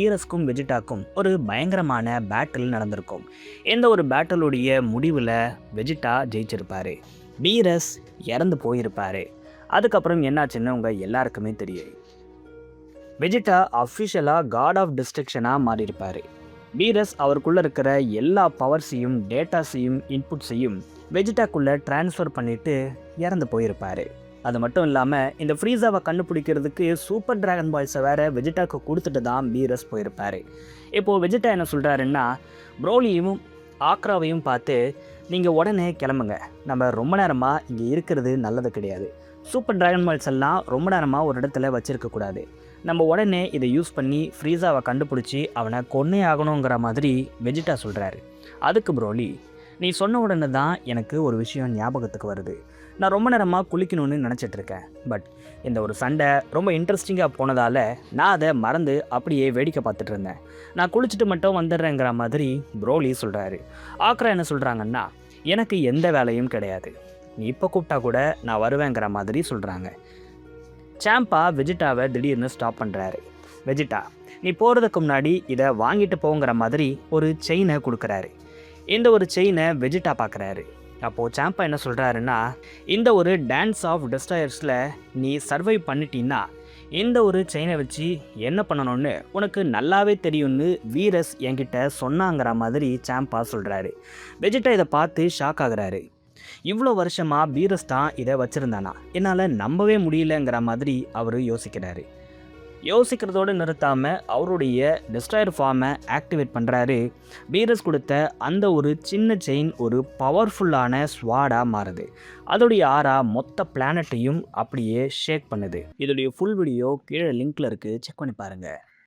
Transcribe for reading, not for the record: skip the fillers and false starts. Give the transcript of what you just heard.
வீரஸ்க்கும் வெஜிடாக்கும் ஒரு பயங்கரமான பேட்டில் நடந்திருக்கும். இந்த ஒரு பேட்டிலுடைய முடிவில் வெஜிடா ஜெயிச்சிருப்பாரு. வீரஸ் இறந்து போயிருப்பாரு. அதுக்கப்புறம் என்னாச்சுன்னு உங்கள் எல்லாருக்குமே தெரியும். வெஜிடா அஃபிஷியலாக காட் ஆஃப் டிஸ்ட்ரக்ஷனாக மாறியிருப்பார். வீரஸ் அவருக்குள்ளே இருக்கிற எல்லா பவர்ஸையும் டேட்டாஸையும் இன்புட்ஸையும் வெஜிடாக்குள்ளே ட்ரான்ஸ்ஃபர் பண்ணிவிட்டு இறந்து போயிருப்பார். அது மட்டும் இல்லாமல் இந்த ஃப்ரீஸாவை கண்டுபிடிக்கிறதுக்கு சூப்பர் டிராகன் பால்ஸை வேறு வெஜிடாவுக்கு கொடுத்துட்டு தான் வீரஸ் போயிருப்பார். இப்போது வெஜிடா என்ன சொல்கிறாருன்னா, ப்ரோலியும் ஆக்ராவையும் பார்த்து நீங்கள் உடனே கிளம்புங்க, நம்ம ரொம்ப நேரமாக இங்கே இருக்கிறது நல்லது கிடையாது. சூப்பர் டிராகன் பால்ஸ் எல்லாம் ரொம்ப நேரமாக ஒரு இடத்துல வச்சுருக்கக்கூடாது. நம்ம உடனே இதை யூஸ் பண்ணி ஃப்ரீஸாவை கண்டுபிடிச்சி அவனை கொன்னே ஆகணுங்கிற மாதிரி வெஜிடா சொல்கிறாரு. அதுக்கு ப்ரோலி, நீ சொன்ன உடனே தான் எனக்கு ஒரு விஷயம் ஞாபகத்துக்கு வருது. நான் ரொம்ப நேரமாக குளிக்கணும்னு நினச்சிட்ருக்கேன். பட் இந்த ஒரு சண்டை ரொம்ப இன்ட்ரெஸ்டிங்காக போனதால் நான் அதை மறந்து அப்படியே வேடிக்கை பார்த்துட்டு இருந்தேன். நான் குளிச்சுட்டு மட்டும் வந்துடுறேங்கிற மாதிரி ப்ரோலி சொல்கிறாரு. ஆக்ரா என்ன சொல்கிறாங்கன்னா, எனக்கு எந்த வேலையும் கிடையாது, நீ இப்போ கூப்பிட்டா கூட நான் வருவேங்கிற மாதிரி சொல்கிறாங்க. சாம்பா வெஜிடாவை திடீர்னு ஸ்டாப் பண்ணுறாரு. வெஜிடா, நீ போகிறதுக்கு முன்னாடி இதை வாங்கிட்டு போங்கிற மாதிரி ஒரு செயினை கொடுக்குறாரு. இந்த ஒரு செயினை வெஜிடா பார்க்குறாரு. அப்போது சாம்பா என்ன சொல்கிறாருன்னா, இந்த ஒரு டான்ஸ் ஆஃப் டெஸ்ட்ராயர்ஸில் நீ சர்வைவ் பண்ணிட்டீன்னா இந்த ஒரு செயினை வச்சு என்ன பண்ணணும்னு உனக்கு நல்லாவே தெரியும்னு வீரஸ் என்கிட்ட சொன்னாங்கிற மாதிரி சாம்பா சொல்கிறாரு. வெஜிடா இதை பார்த்து ஷாக் ஆகுறாரு. இவ்வளோ வருஷமாக வீரஸ் தான் இதை வச்சுருந்தானா, என்னால் நம்பவே முடியலங்கிற மாதிரி அவர் யோசிக்கிறாரு. யோசிக்கிறதோடு நிறுத்தாமல் அவருடைய டிஸ்ட்ராயர் ஃபார்மை ஆக்டிவேட் பண்ணுறாரு. வீரஸ் கொடுத்த அந்த ஒரு சின்ன செயின் ஒரு பவர்ஃபுல்லான ஸ்வாடாக மாறுது. அதோடைய ஆரா மொத்த பிளானட்டையும் அப்படியே ஷேக் பண்ணுது. இதோடைய ஃபுல் வீடியோ கீழே லிங்க்கில் இருக்குது, செக் பண்ணி பாருங்கள்.